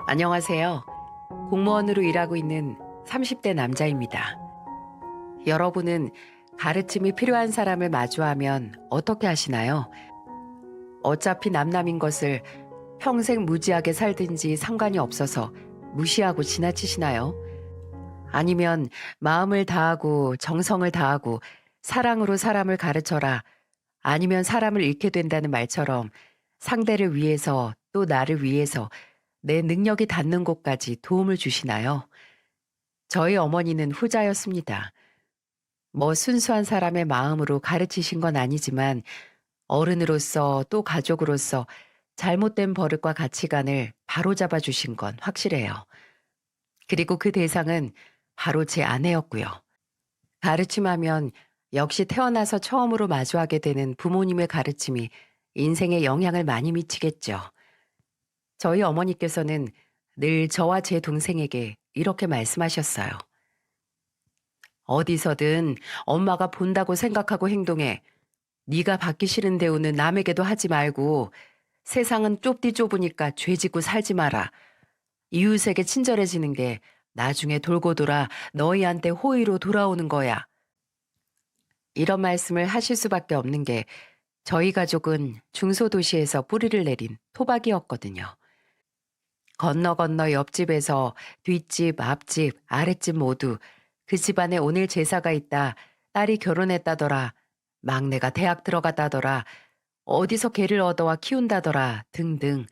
안녕하세요. 공무원으로 일하고 있는 30대 남자입니다. 여러분은 가르침이 필요한 사람을 마주하면 어떻게 하시나요? 어차피 남남인 것을 평생 무지하게 살든지 상관이 없어서 무시하고 지나치시나요? 아니면 마음을 다하고 정성을 다하고 사랑으로 사람을 가르쳐라, 아니면 사람을 잃게 된다는 말처럼 상대를 위해서 또 나를 위해서 내 능력이 닿는 곳까지 도움을 주시나요? 저희 어머니는 후자였습니다. 뭐 순수한 사람의 마음으로 가르치신 건 아니지만 어른으로서 또 가족으로서 잘못된 버릇과 가치관을 바로잡아 주신 건 확실해요. 그리고 그 대상은 바로 제 아내였고요. 가르침하면 역시 태어나서 처음으로 마주하게 되는 부모님의 가르침이 인생에 영향을 많이 미치겠죠. 저희 어머니께서는 늘 저와 제 동생에게 이렇게 말씀하셨어요. 어디서든 엄마가 본다고 생각하고 행동해. 네가 받기 싫은 대우는 남에게도 하지 말고 세상은 좁디 좁으니까 죄짓고 살지 마라. 이웃에게 친절해지는 게 나중에 돌고 돌아 너희한테 호의로 돌아오는 거야. 이런 말씀을 하실 수밖에 없는 게 저희 가족은 중소도시에서 뿌리를 내린 토박이었거든요. 건너 건너 옆집에서 뒷집, 앞집, 아랫집 모두 그 집안에 오늘 제사가 있다. 딸이 결혼했다더라. 막내가 대학 들어갔다더라. 어디서 개를 얻어와 키운다더라. 등등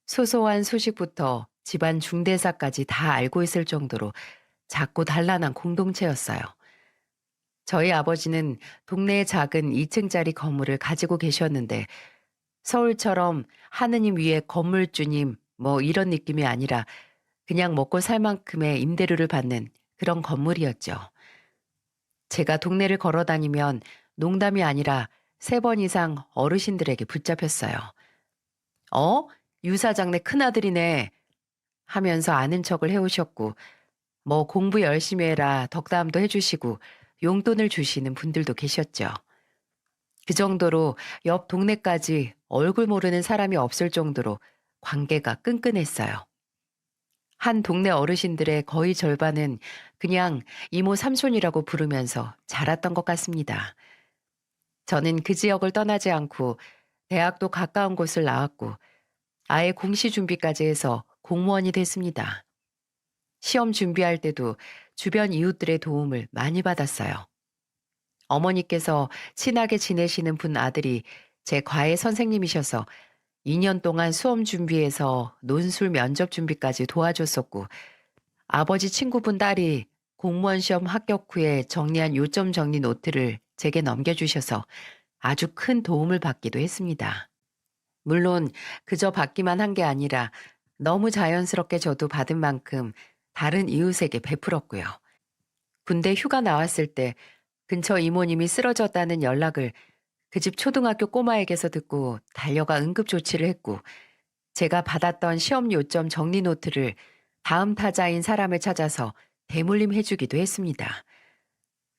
소소한 소식부터 집안 중대사까지 다 알고 있을 정도로 작고 단란한 공동체였어요. 저희 아버지는 동네의 작은 2층짜리 건물을 가지고 계셨는데 서울처럼 하느님 위에 건물주님 뭐 이런 느낌이 아니라 그냥 먹고 살 만큼의 임대료를 받는 그런 건물이었죠. 제가 동네를 걸어 다니면 농담이 아니라 3번 이상 어르신들에게 붙잡혔어요. 어? 유사장네 큰아들이네 하면서 아는 척을 해오셨고 뭐 공부 열심히 해라 덕담도 해주시고 용돈을 주시는 분들도 계셨죠. 그 정도로 옆 동네까지 얼굴 모르는 사람이 없을 정도로 관계가 끈끈했어요. 한 동네 어르신들의 거의 절반은 그냥 이모 삼촌이라고 부르면서 자랐던 것 같습니다. 저는 그 지역을 떠나지 않고 대학도 가까운 곳을 나왔고 아예 공시 준비까지 해서 공무원이 됐습니다. 시험 준비할 때도 주변 이웃들의 도움을 많이 받았어요. 어머니께서 친하게 지내시는 분 아들이 제 과외 선생님이셔서 2년 동안 수험 준비해서 논술 면접 준비까지 도와줬었고 아버지 친구분 딸이 공무원 시험 합격 후에 정리한 요점 정리 노트를 제게 넘겨주셔서 아주 큰 도움을 받기도 했습니다. 물론 그저 받기만 한 게 아니라 너무 자연스럽게 저도 받은 만큼 다른 이웃에게 베풀었고요. 군대 휴가 나왔을 때 근처 이모님이 쓰러졌다는 연락을 그 집 초등학교 꼬마에게서 듣고 달려가 응급조치를 했고 제가 받았던 시험 요점 정리 노트를 다음 타자인 사람을 찾아서 대물림 해주기도 했습니다.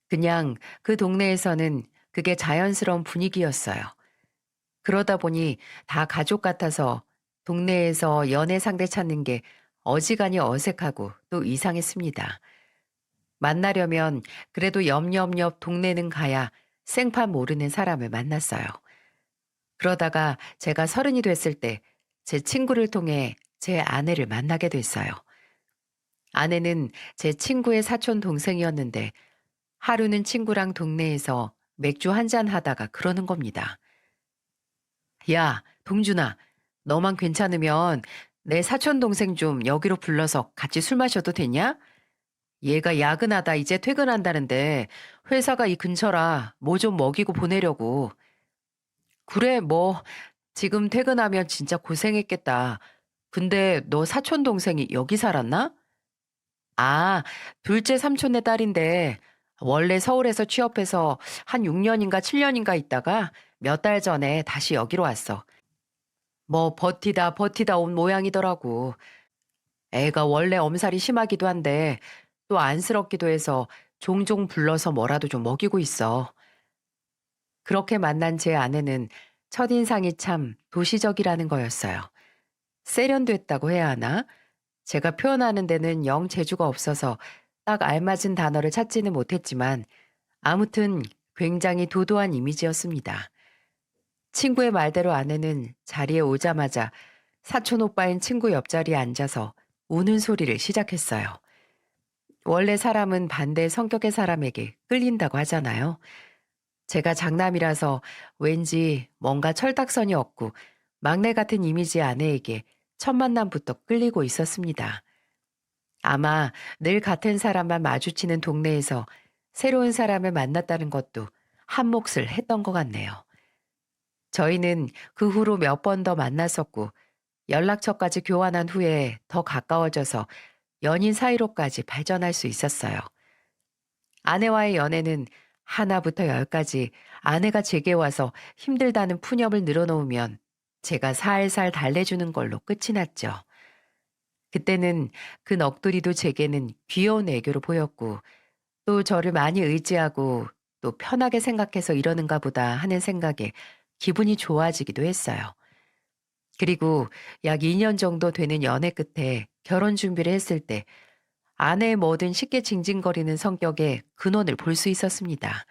그냥 그 동네에서는 그게 자연스러운 분위기였어요. 그러다 보니 다 가족 같아서 동네에서 연애 상대 찾는 게 어지간히 어색하고 또 이상했습니다. 만나려면 그래도 옆 동네는 가야 생판 모르는 사람을 만났어요. 그러다가 제가 30이 됐을 때 제 친구를 통해 제 아내를 만나게 됐어요. 아내는 제 친구의 사촌 동생이었는데 하루는 친구랑 동네에서 맥주 한잔 하다가 그러는 겁니다. 야, 동준아, 너만 괜찮으면 내 사촌 동생 좀 여기로 불러서 같이 술 마셔도 되냐? 얘가 야근하다 이제 퇴근한다는데 회사가 이 근처라 뭐 좀 먹이고 보내려고. 그래, 뭐 지금 퇴근하면 진짜 고생했겠다. 근데 너 사촌 동생이 여기 살았나? 아, 둘째 삼촌네 딸인데 원래 서울에서 취업해서 한 6년인가 7년인가 있다가 몇 달 전에 다시 여기로 왔어. 뭐 버티다 버티다 온 모양이더라고. 애가 원래 엄살이 심하기도 한데 또 안쓰럽기도 해서 종종 불러서 뭐라도 좀 먹이고 있어. 그렇게 만난 제 아내는 첫인상이 참 도시적이라는 거였어요. 세련됐다고 해야 하나? 제가 표현하는 데는 영 재주가 없어서 딱 알맞은 단어를 찾지는 못했지만 아무튼 굉장히 도도한 이미지였습니다. 친구의 말대로 아내는 자리에 오자마자 사촌 오빠인 친구 옆자리에 앉아서 우는 소리를 시작했어요. 원래 사람은 반대 성격의 사람에게 끌린다고 하잖아요. 제가 장남이라서 왠지 뭔가 철딱선이 없고 막내 같은 이미지의 아내에게 첫 만남부터 끌리고 있었습니다. 아마 늘 같은 사람만 마주치는 동네에서 새로운 사람을 만났다는 것도 한 몫을 했던 것 같네요. 저희는 그 후로 몇 번 더 만났었고 연락처까지 교환한 후에 더 가까워져서 연인 사이로까지 발전할 수 있었어요. 아내와의 연애는 하나부터 열까지 아내가 제게 와서 힘들다는 푸념을 늘어놓으면 제가 살살 달래주는 걸로 끝이 났죠. 그때는 그 넋두리도 제게는 귀여운 애교로 보였고 또 저를 많이 의지하고 또 편하게 생각해서 이러는가 보다 하는 생각에 기분이 좋아지기도 했어요. 그리고 약 2년 정도 되는 연애 끝에 결혼 준비를 했을 때 아내의 뭐든 쉽게 징징거리는 성격의 근원을 볼 수 있었습니다.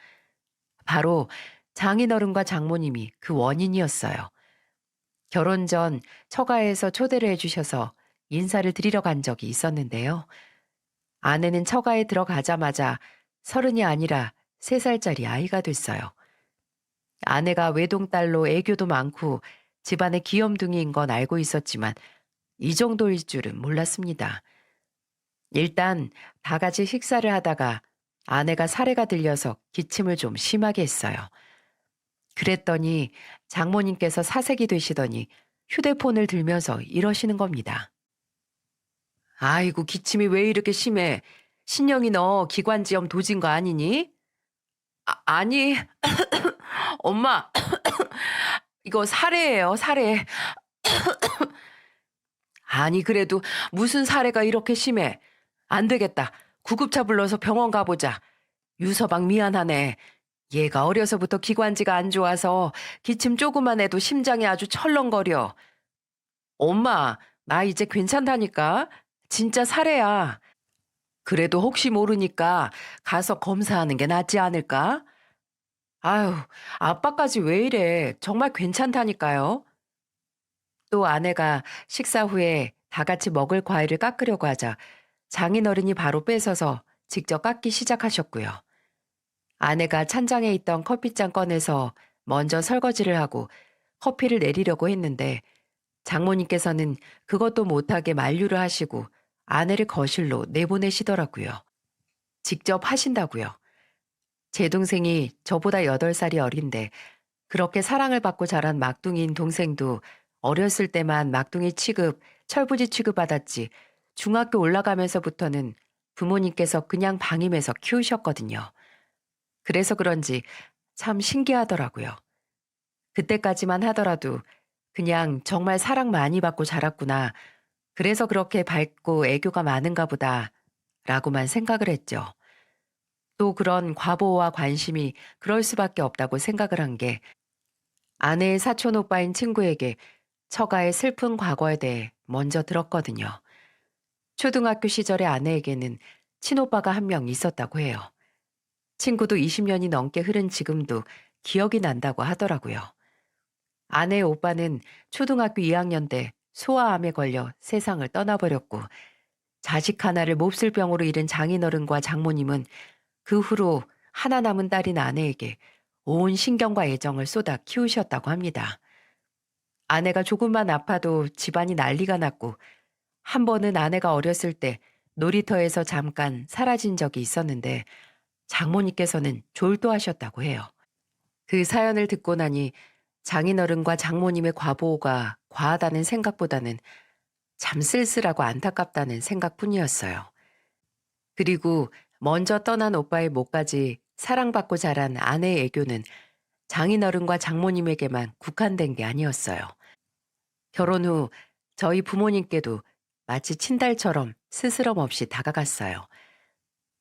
바로 장인어른과 장모님이 그 원인이었어요. 결혼 전 처가에서 초대를 해주셔서 인사를 드리러 간 적이 있었는데요. 아내는 처가에 들어가자마자 30이 아니라 3살짜리 아이가 됐어요. 아내가 외동딸로 애교도 많고 집안의 귀염둥이인 건 알고 있었지만 이 정도일 줄은 몰랐습니다. 일단 다 같이 식사를 하다가 아내가 사례가 들려서 기침을 좀 심하게 했어요. 그랬더니 장모님께서 사색이 되시더니 휴대폰을 들면서 이러시는 겁니다. 아이고, 기침이 왜 이렇게 심해? 신영이 너 기관지염 도진 거 아니니? 아니, 엄마, 이거 사례예요, 사례. 아니, 그래도 무슨 사례가 이렇게 심해? 안 되겠다. 구급차 불러서 병원 가보자. 유서방 미안하네. 얘가 어려서부터 기관지가 안 좋아서 기침 조금만 해도 심장이 아주 철렁거려. 엄마, 나 이제 괜찮다니까. 진짜 사례야. 그래도 혹시 모르니까 가서 검사하는 게 낫지 않을까? 아유, 아빠까지 왜 이래. 정말 괜찮다니까요. 또 아내가 식사 후에 다 같이 먹을 과일을 깎으려고 하자 장인어른이 바로 뺏어서 직접 깎기 시작하셨고요. 아내가 찬장에 있던 커피잔 꺼내서 먼저 설거지를 하고 커피를 내리려고 했는데 장모님께서는 그것도 못하게 만류를 하시고 아내를 거실로 내보내시더라고요. 직접 하신다고요. 제 동생이 저보다 8살이 어린데 그렇게 사랑을 받고 자란 막둥이인 동생도 어렸을 때만 막둥이 취급, 철부지 취급받았지 중학교 올라가면서부터는 부모님께서 그냥 방임해서 키우셨거든요. 그래서 그런지 참 신기하더라고요. 그때까지만 하더라도 그냥 정말 사랑 많이 받고 자랐구나. 그래서 그렇게 밝고 애교가 많은가 보다. 라고만 생각을 했죠. 또 그런 과보호와 관심이 그럴 수밖에 없다고 생각을 한 게 아내의 사촌 오빠인 친구에게 처가의 슬픈 과거에 대해 먼저 들었거든요. 초등학교 시절의 아내에게는 친오빠가 한 명 있었다고 해요. 친구도 20년이 넘게 흐른 지금도 기억이 난다고 하더라고요. 아내의 오빠는 초등학교 2학년 때 소아암에 걸려 세상을 떠나버렸고 자식 하나를 몹쓸 병으로 잃은 장인어른과 장모님은 그 후로 하나 남은 딸인 아내에게 온 신경과 애정을 쏟아 키우셨다고 합니다. 아내가 조금만 아파도 집안이 난리가 났고 한 번은 아내가 어렸을 때 놀이터에서 잠깐 사라진 적이 있었는데 장모님께서는 졸도하셨다고 해요. 그 사연을 듣고 나니 장인어른과 장모님의 과보호가 과하다는 생각보다는 참 쓸쓸하고 안타깝다는 생각뿐이었어요. 그리고 먼저 떠난 오빠의 몫까지 사랑받고 자란 아내의 애교는 장인어른과 장모님에게만 국한된 게 아니었어요. 결혼 후 저희 부모님께도 마치 친달처럼 스스럼 없이 다가갔어요.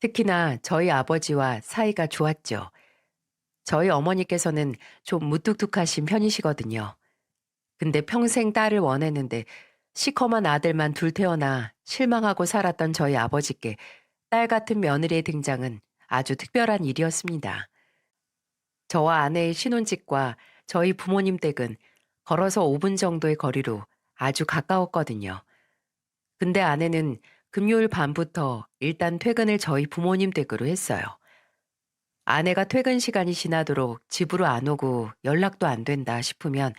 특히나 저희 아버지와 사이가 좋았죠. 저희 어머니께서는 좀 무뚝뚝하신 편이시거든요. 근데 평생 딸을 원했는데 시커먼 아들만 둘 태어나 실망하고 살았던 저희 아버지께 딸 같은 며느리의 등장은 아주 특별한 일이었습니다. 저와 아내의 신혼집과 저희 부모님 댁은 걸어서 5분 정도의 거리로 아주 가까웠거든요. 근데 아내는 금요일 밤부터 일단 퇴근을 저희 부모님 댁으로 했어요. 아내가 퇴근 시간이 지나도록 집으로 안 오고 연락도 안 된다 싶으면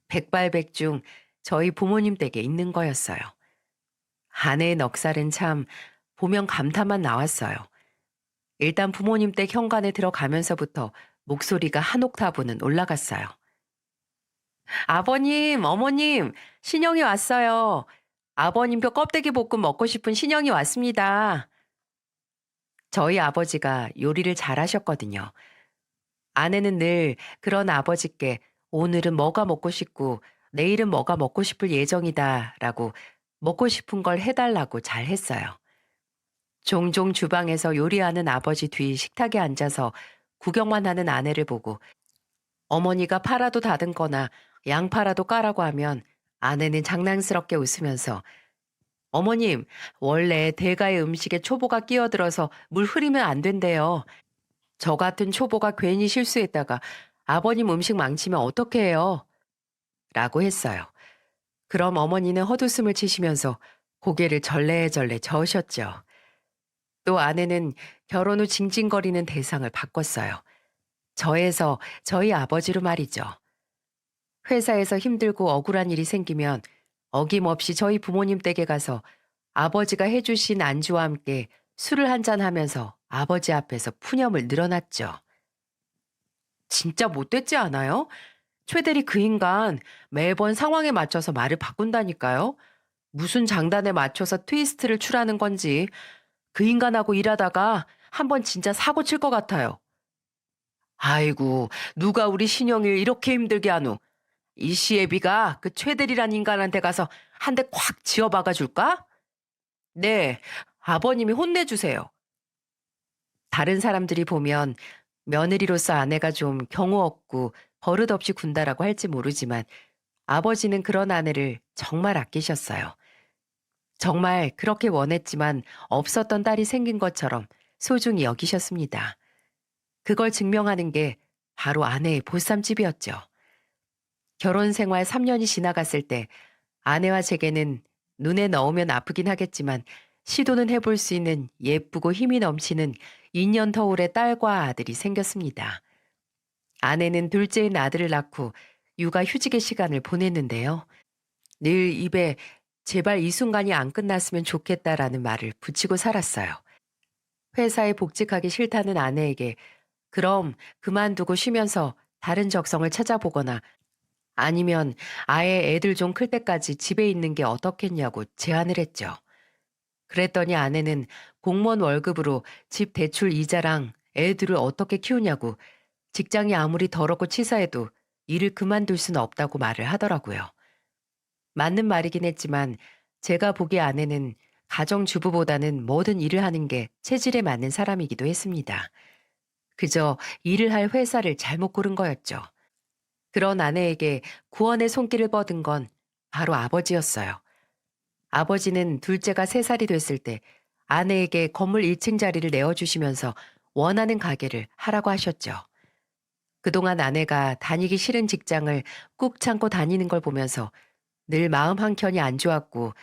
백발백중 저희 부모님 댁에 있는 거였어요. 아내의 넉살은 참 보면 감탄만 나왔어요. 일단 부모님 댁 현관에 들어가면서부터 목소리가 한 옥타브는 올라갔어요. 아버님, 어머님, 신영이 왔어요. 아버님표 껍데기 볶음 먹고 싶은 신영이 왔습니다. 저희 아버지가 요리를 잘하셨거든요. 아내는 늘 그런 아버지께 오늘은 뭐가 먹고 싶고 내일은 뭐가 먹고 싶을 예정이다 라고 먹고 싶은 걸 해달라고 잘 했어요. 종종 주방에서 요리하는 아버지 뒤 식탁에 앉아서 구경만 하는 아내를 보고 어머니가 파라도 다듬거나 양파라도 까라고 하면 아내는 장난스럽게 웃으면서 어머님, 원래 대가의 음식에 초보가 끼어들어서 물 흐리면 안 된대요. 저 같은 초보가 괜히 실수했다가 아버님 음식 망치면 어떡해 해요? 라고 했어요. 그럼 어머니는 헛웃음을 치시면서 고개를 절레절레 저으셨죠. 또 아내는 결혼 후 징징거리는 대상을 바꿨어요. 저에서 저희 아버지로 말이죠. 회사에서 힘들고 억울한 일이 생기면 어김없이 저희 부모님 댁에 가서 아버지가 해주신 안주와 함께 술을 한잔 하면서 아버지 앞에서 푸념을 늘어놨죠. 진짜 못됐지 않아요? 최대리 그 인간 매번 상황에 맞춰서 말을 바꾼다니까요. 무슨 장단에 맞춰서 트위스트를 추라는 건지 그 인간하고 일하다가 한번 진짜 사고 칠 것 같아요. 아이고, 누가 우리 신영이를 이렇게 힘들게 하노? 이 시애비가 그 최대리란 인간한테 가서 한 대 콱 지어박아 줄까? 네, 아버님이 혼내주세요. 다른 사람들이 보면 며느리로서 아내가 좀 경우 없고 버릇없이 군다라고 할지 모르지만 아버지는 그런 아내를 정말 아끼셨어요. 정말 그렇게 원했지만 없었던 딸이 생긴 것처럼 소중히 여기셨습니다. 그걸 증명하는 게 바로 아내의 보쌈집이었죠. 결혼 생활 3년이 지나갔을 때 아내와 제게는 눈에 넣으면 아프긴 하겠지만 시도는 해볼 수 있는 예쁘고 힘이 넘치는 2년 터울의 딸과 아들이 생겼습니다. 아내는 둘째인 아들을 낳고 육아 휴직의 시간을 보냈는데요. 늘 입에 제발 이 순간이 안 끝났으면 좋겠다라는 말을 붙이고 살았어요. 회사에 복직하기 싫다는 아내에게 그럼 그만두고 쉬면서 다른 적성을 찾아보거나 아니면 아예 애들 좀 클 때까지 집에 있는 게 어떻겠냐고 제안을 했죠. 그랬더니 아내는 공무원 월급으로 집 대출 이자랑 애들을 어떻게 키우냐고 직장이 아무리 더럽고 치사해도 일을 그만둘 수는 없다고 말을 하더라고요. 맞는 말이긴 했지만 제가 보기에 아내는 가정주부보다는 모든 일을 하는 게 체질에 맞는 사람이기도 했습니다. 그저 일을 할 회사를 잘못 고른 거였죠. 그런 아내에게 구원의 손길을 뻗은 건 바로 아버지였어요. 아버지는 둘째가 3살이 됐을 때 아내에게 건물 1층 자리를 내어주시면서 원하는 가게를 하라고 하셨죠. 그동안 아내가 다니기 싫은 직장을 꾹 참고 다니는 걸 보면서 늘 마음 한켠이 안 좋았고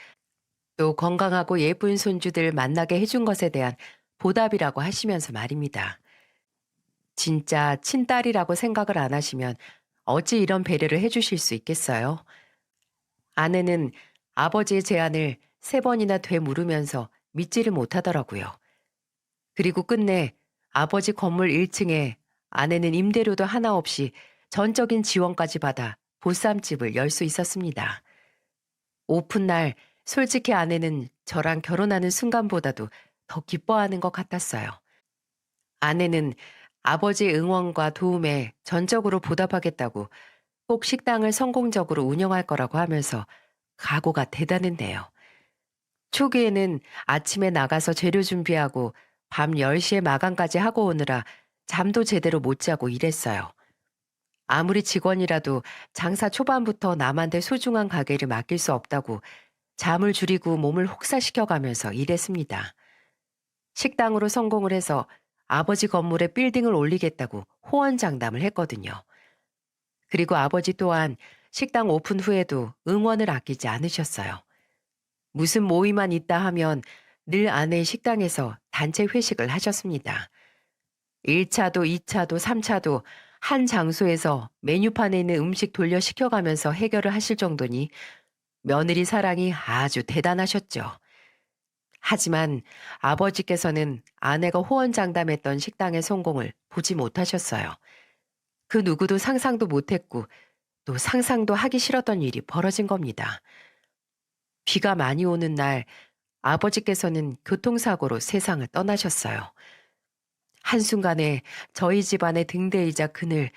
또 건강하고 예쁜 손주들 만나게 해준 것에 대한 보답이라고 하시면서 말입니다. 진짜 친딸이라고 생각을 안 하시면 어찌 이런 배려를 해주실 수 있겠어요? 아내는 아버지의 제안을 3번이나 되물으면서 믿지를 못하더라고요. 그리고 끝내 아버지 건물 1층에 아내는 임대료도 하나 없이 전적인 지원까지 받아 보쌈집을 열 수 있었습니다. 오픈날 솔직히 아내는 저랑 결혼하는 순간보다도 더 기뻐하는 것 같았어요. 아내는 아버지의 응원과 도움에 전적으로 보답하겠다고 꼭 식당을 성공적으로 운영할 거라고 하면서 각오가 대단했네요. 초기에는 아침에 나가서 재료 준비하고 밤 10시에 마감까지 하고 오느라 잠도 제대로 못 자고 일했어요. 아무리 직원이라도 장사 초반부터 남한테 소중한 가게를 맡길 수 없다고 잠을 줄이고 몸을 혹사시켜가면서 일했습니다. 식당으로 성공을 해서 아버지 건물에 빌딩을 올리겠다고 호언장담을 했거든요. 그리고 아버지 또한 식당 오픈 후에도 응원을 아끼지 않으셨어요. 무슨 모임만 있다 하면 늘 아내의 식당에서 단체 회식을 하셨습니다. 1차도 2차도 3차도 한 장소에서 메뉴판에 있는 음식 돌려 시켜가면서 해결을 하실 정도니 며느리 사랑이 아주 대단하셨죠. 하지만 아버지께서는 아내가 호언장담했던 식당의 성공을 보지 못하셨어요. 그 누구도 상상도 못했고 또 상상도 하기 싫었던 일이 벌어진 겁니다. 비가 많이 오는 날 아버지께서는 교통사고로 세상을 떠나셨어요. 한순간에 저희 집안의 등대이자 그늘,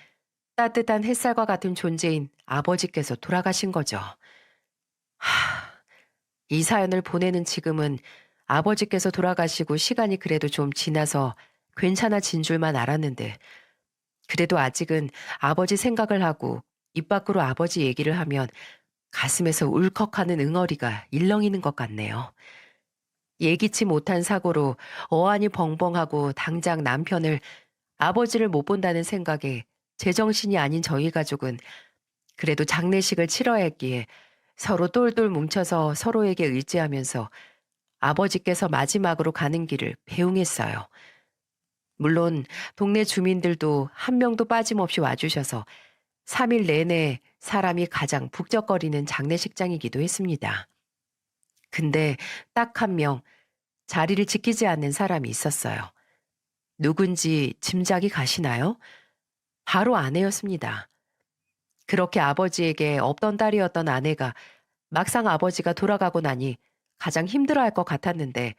따뜻한 햇살과 같은 존재인 아버지께서 돌아가신 거죠. 이 사연을 보내는 지금은 아버지께서 돌아가시고 시간이 그래도 좀 지나서 괜찮아진 줄만 알았는데, 그래도 아직은 아버지 생각을 하고 입 밖으로 아버지 얘기를 하면 가슴에서 울컥하는 응어리가 일렁이는 것 같네요. 예기치 못한 사고로 어안이 벙벙하고 당장 남편을, 아버지를 못 본다는 생각에 제정신이 아닌 저희 가족은 그래도 장례식을 치러야 했기에 서로 똘똘 뭉쳐서 서로에게 의지하면서 아버지께서 마지막으로 가는 길을 배웅했어요. 물론 동네 주민들도 한 명도 빠짐없이 와주셔서 3일 내내 사람이 가장 북적거리는 장례식장이기도 했습니다. 근데 딱 한 명 자리를 지키지 않는 사람이 있었어요. 누군지 짐작이 가시나요? 바로 아내였습니다. 그렇게 아버지에게 없던 딸이었던 아내가 막상 아버지가 돌아가고 나니 가장 힘들어할 것 같았는데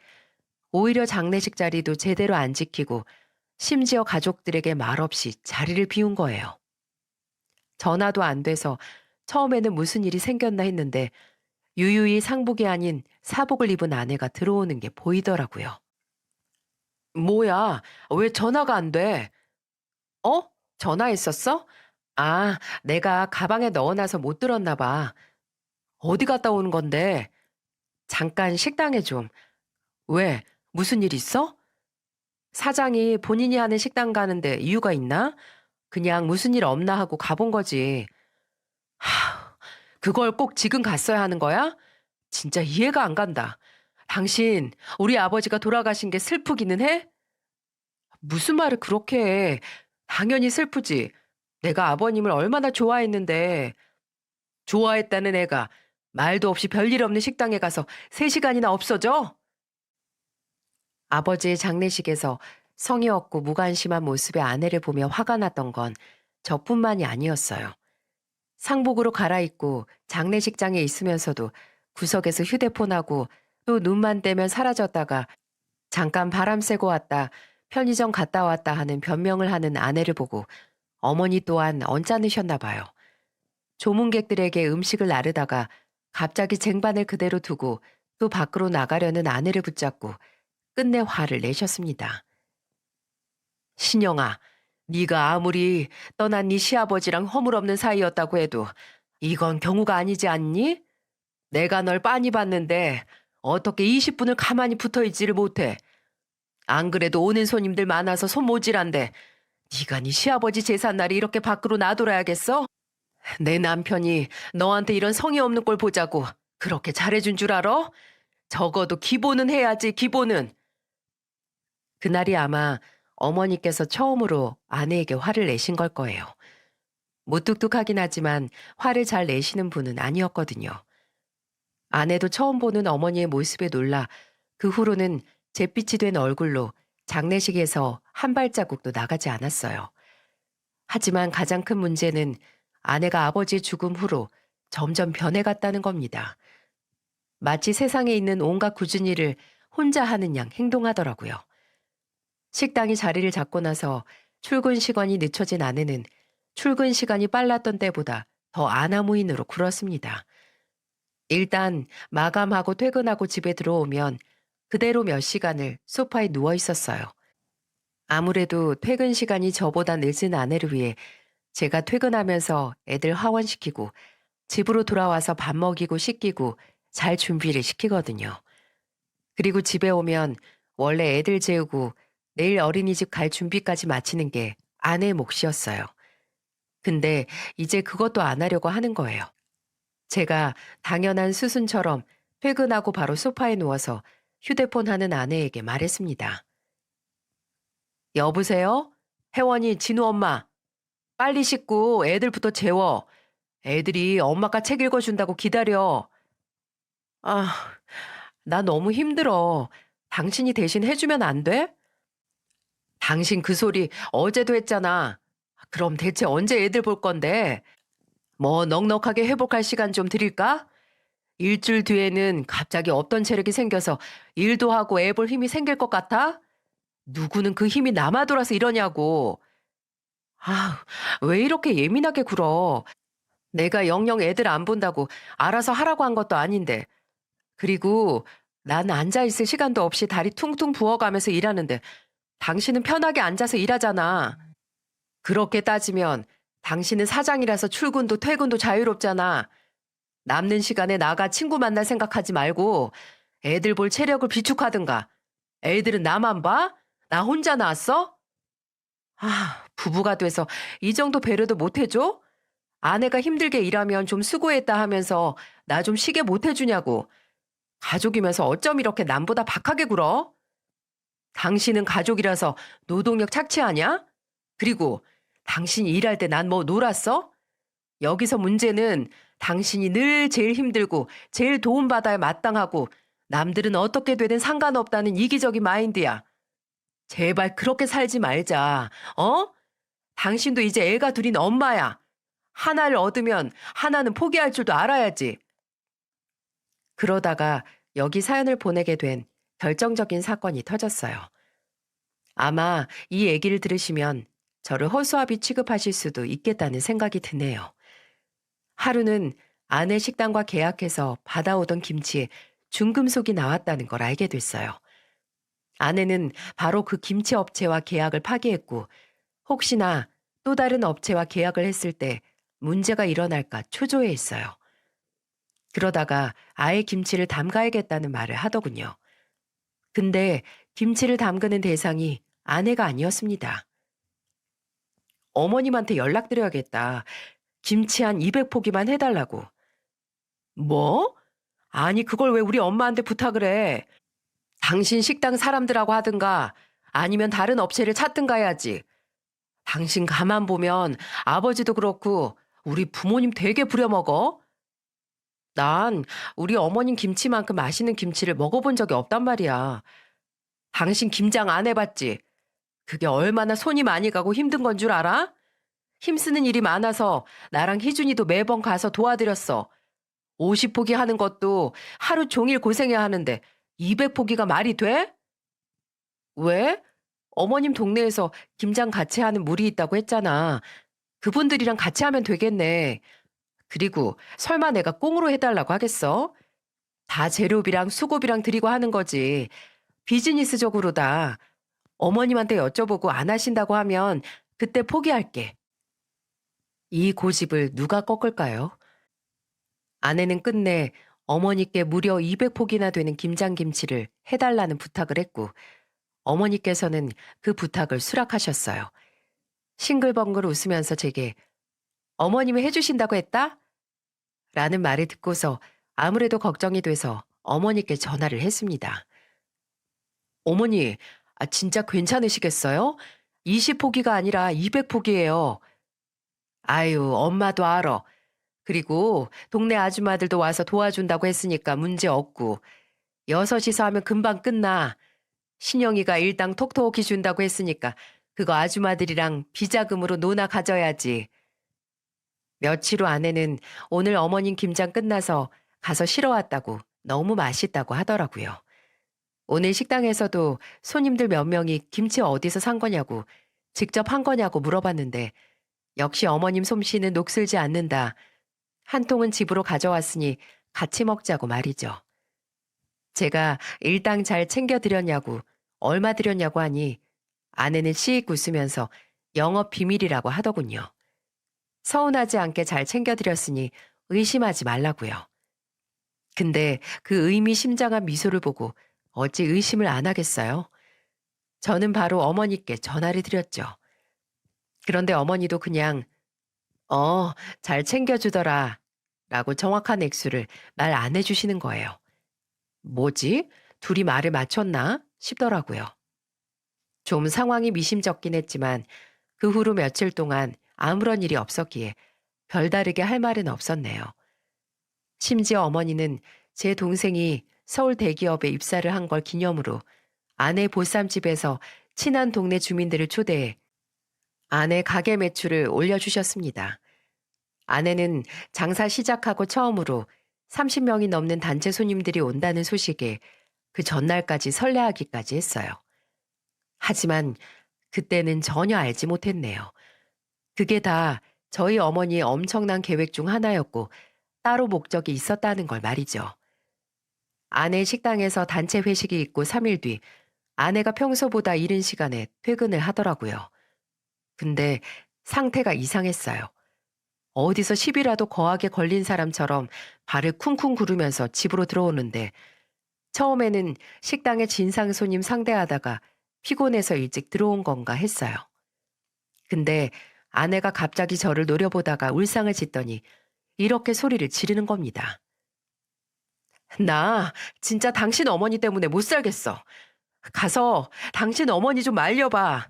오히려 장례식 자리도 제대로 안 지키고 심지어 가족들에게 말없이 자리를 비운 거예요. 전화도 안 돼서 처음에는 무슨 일이 생겼나 했는데 유유히 상복이 아닌 사복을 입은 아내가 들어오는 게 보이더라고요. 뭐야, 왜 전화가 안 돼? 어? 전화했었어? 아, 내가 가방에 넣어놔서 못 들었나 봐. 어디 갔다 오는 건데? 잠깐 식당에 좀. 왜? 무슨 일 있어? 사장이 본인이 하는 식당 가는데 이유가 있나? 그냥 무슨 일 없나 하고 가본 거지. 하, 그걸 꼭 지금 갔어야 하는 거야? 진짜 이해가 안 간다. 당신, 우리 아버지가 돌아가신 게 슬프기는 해? 무슨 말을 그렇게 해. 당연히 슬프지. 내가 아버님을 얼마나 좋아했는데. 좋아했다는 애가 말도 없이 별일 없는 식당에 가서 3시간이나 없어져? 아버지의 장례식에서 성의 없고 무관심한 모습의 아내를 보며 화가 났던 건 저뿐만이 아니었어요. 상복으로 갈아입고 장례식장에 있으면서도 구석에서 휴대폰하고 또 눈만 떼면 사라졌다가 잠깐 바람 쐬고 왔다, 편의점 갔다 왔다 하는 변명을 하는 아내를 보고 어머니 또한 언짢으셨나 봐요. 조문객들에게 음식을 나르다가 갑자기 쟁반을 그대로 두고 또 밖으로 나가려는 아내를 붙잡고 끝내 화를 내셨습니다. 신영아, 네가 아무리 떠난 네 시아버지랑 허물없는 사이였다고 해도 이건 경우가 아니지 않니? 내가 널 빤히 봤는데 어떻게 20분을 가만히 붙어있지를 못해. 안 그래도 오는 손님들 많아서 손 모질한데 네가 네 시아버지 제삿날에 이렇게 밖으로 나돌아야겠어? 내 남편이 너한테 이런 성의 없는 꼴 보자고 그렇게 잘해준 줄 알아? 적어도 기본은 해야지, 기본은. 그날이 아마 어머니께서 처음으로 아내에게 화를 내신 걸 거예요. 무뚝뚝하긴 하지만 화를 잘 내시는 분은 아니었거든요. 아내도 처음 보는 어머니의 모습에 놀라 그 후로는 잿빛이 된 얼굴로 장례식에서 한 발자국도 나가지 않았어요. 하지만 가장 큰 문제는 아내가 아버지의 죽음 후로 점점 변해갔다는 겁니다. 마치 세상에 있는 온갖 굳은 일을 혼자 하는 양 행동하더라고요. 식당이 자리를 잡고 나서 출근 시간이 늦춰진 아내는 출근 시간이 빨랐던 때보다 더 아나무인으로 굴었습니다. 일단 마감하고 퇴근하고 집에 들어오면 그대로 몇 시간을 소파에 누워 있었어요. 아무래도 퇴근 시간이 저보다 늦은 아내를 위해 제가 퇴근하면서 애들 하원시키고 집으로 돌아와서 밥 먹이고 씻기고 잘 준비를 시키거든요. 그리고 집에 오면 원래 애들 재우고 내일 어린이집 갈 준비까지 마치는 게 아내의 몫이었어요. 근데 이제 그것도 안 하려고 하는 거예요. 제가 당연한 수순처럼 퇴근하고 바로 소파에 누워서 휴대폰 하는 아내에게 말했습니다. 여보세요? 혜원이 진우 엄마. 빨리 씻고 애들부터 재워. 애들이 엄마가 책 읽어준다고 기다려. 아, 나 너무 힘들어. 당신이 대신 해주면 안 돼? 당신 그 소리 어제도 했잖아. 그럼 대체 언제 애들 볼 건데? 뭐 넉넉하게 회복할 시간 좀 드릴까? 일주일 뒤에는 갑자기 없던 체력이 생겨서 일도 하고 애 볼 힘이 생길 것 같아? 누구는 그 힘이 남아 돌아서 이러냐고. 아, 왜 이렇게 예민하게 굴어? 내가 영영 애들 안 본다고 알아서 하라고 한 것도 아닌데. 그리고 난 앉아 있을 시간도 없이 다리 퉁퉁 부어가면서 일하는데 당신은 편하게 앉아서 일하잖아. 그렇게 따지면 당신은 사장이라서 출근도 퇴근도 자유롭잖아. 남는 시간에 나가 친구 만날 생각하지 말고 애들 볼 체력을 비축하든가. 애들은 나만 봐? 나 혼자 나왔어? 아, 부부가 돼서 이 정도 배려도 못 해줘? 아내가 힘들게 일하면 좀 수고했다 하면서 나 좀 쉬게 못 해주냐고. 가족이면서 어쩜 이렇게 남보다 박하게 굴어? 당신은 가족이라서 노동력 착취하냐? 그리고 당신이 일할 때 난 뭐 놀았어? 여기서 문제는 당신이 늘 제일 힘들고 제일 도움받아야 마땅하고 남들은 어떻게 되든 상관없다는 이기적인 마인드야. 제발 그렇게 살지 말자. 어? 당신도 이제 애가 둘인 엄마야. 하나를 얻으면 하나는 포기할 줄도 알아야지. 그러다가 여기 사연을 보내게 된 결정적인 사건이 터졌어요. 아마 이 얘기를 들으시면 저를 허수아비 취급하실 수도 있겠다는 생각이 드네요. 하루는 아내 식당과 계약해서 받아오던 김치에 중금속이 나왔다는 걸 알게 됐어요. 아내는 바로 그 김치 업체와 계약을 파기했고 혹시나 또 다른 업체와 계약을 했을 때 문제가 일어날까 초조해했어요. 그러다가 아예 김치를 담가야겠다는 말을 하더군요. 근데 김치를 담그는 대상이 아내가 아니었습니다. 어머님한테 연락드려야겠다. 김치 한 200포기만 해달라고. 뭐? 아니, 그걸 왜 우리 엄마한테 부탁을 해? 당신 식당 사람들하고 하든가 아니면 다른 업체를 찾든가 해야지. 당신 가만 보면 아버지도 그렇고 우리 부모님 되게 부려먹어. 난 우리 어머님 김치만큼 맛있는 김치를 먹어본 적이 없단 말이야. 당신 김장 안 해봤지? 그게 얼마나 손이 많이 가고 힘든 건 줄 알아? 힘쓰는 일이 많아서 나랑 희준이도 매번 가서 도와드렸어. 50포기 하는 것도 하루 종일 고생해야 하는데 200포기가 말이 돼? 왜? 어머님 동네에서 김장 같이 하는 물이 있다고 했잖아. 그분들이랑 같이 하면 되겠네. 그리고 설마 내가 꽁으로 해달라고 하겠어? 다 재료비랑 수고비랑 드리고 하는 거지. 비즈니스적으로다. 어머님한테 여쭤보고 안 하신다고 하면 그때 포기할게. 이 고집을 누가 꺾을까요? 아내는 끝내 어머니께 무려 200포기나 되는 김장김치를 해달라는 부탁을 했고 어머니께서는 그 부탁을 수락하셨어요. 싱글벙글 웃으면서 제게 어머님이 해주신다고 했다? 라는 말을 듣고서 아무래도 걱정이 돼서 어머니께 전화를 했습니다. 어머니, 진짜 괜찮으시겠어요? 20포기가 아니라 200포기예요. 아유, 엄마도 알아. 그리고 동네 아줌마들도 와서 도와준다고 했으니까 문제 없고 6이서 하면 금방 끝나. 신영이가 일당 톡톡히 준다고 했으니까 그거 아줌마들이랑 비자금으로 노나 가져야지. 며칠 후 아내는 오늘 어머님 김장 끝나서 가서 실어 왔다고 너무 맛있다고 하더라고요. 오늘 식당에서도 손님들 몇 명이 김치 어디서 산 거냐고 직접 한 거냐고 물어봤는데 역시 어머님 솜씨는 녹슬지 않는다. 한 통은 집으로 가져왔으니 같이 먹자고 말이죠. 제가 일당 잘 챙겨드렸냐고 얼마 드렸냐고 하니 아내는 씩 웃으면서 영업 비밀이라고 하더군요. 서운하지 않게 잘 챙겨드렸으니 의심하지 말라고요. 근데 그 의미심장한 미소를 보고 어찌 의심을 안 하겠어요? 저는 바로 어머니께 전화를 드렸죠. 그런데 어머니도 그냥 어, 잘 챙겨주더라 라고 정확한 액수를 말 안 해주시는 거예요. 뭐지? 둘이 말을 맞췄나? 싶더라고요. 좀 상황이 미심쩍긴 했지만 그 후로 며칠 동안 아무런 일이 없었기에 별다르게 할 말은 없었네요. 심지어 어머니는 제 동생이 서울 대기업에 입사를 한 걸 기념으로 아내 보쌈집에서 친한 동네 주민들을 초대해 아내 가게 매출을 올려주셨습니다. 아내는 장사 시작하고 처음으로 30명이 넘는 단체 손님들이 온다는 소식에 그 전날까지 설레하기까지 했어요. 하지만 그때는 전혀 알지 못했네요. 그게 다 저희 어머니의 엄청난 계획 중 하나였고 따로 목적이 있었다는 걸 말이죠. 아내 식당에서 단체 회식이 있고 3일 뒤 아내가 평소보다 이른 시간에 퇴근을 하더라고요. 근데 상태가 이상했어요. 어디서 시비라도 거하게 걸린 사람처럼 발을 쿵쿵 구르면서 집으로 들어오는데 처음에는 식당에 진상 손님 상대하다가 피곤해서 일찍 들어온 건가 했어요. 근데 아내가 갑자기 저를 노려보다가 울상을 짓더니 이렇게 소리를 지르는 겁니다. 나 진짜 당신 어머니 때문에 못 살겠어. 가서 당신 어머니 좀 말려봐.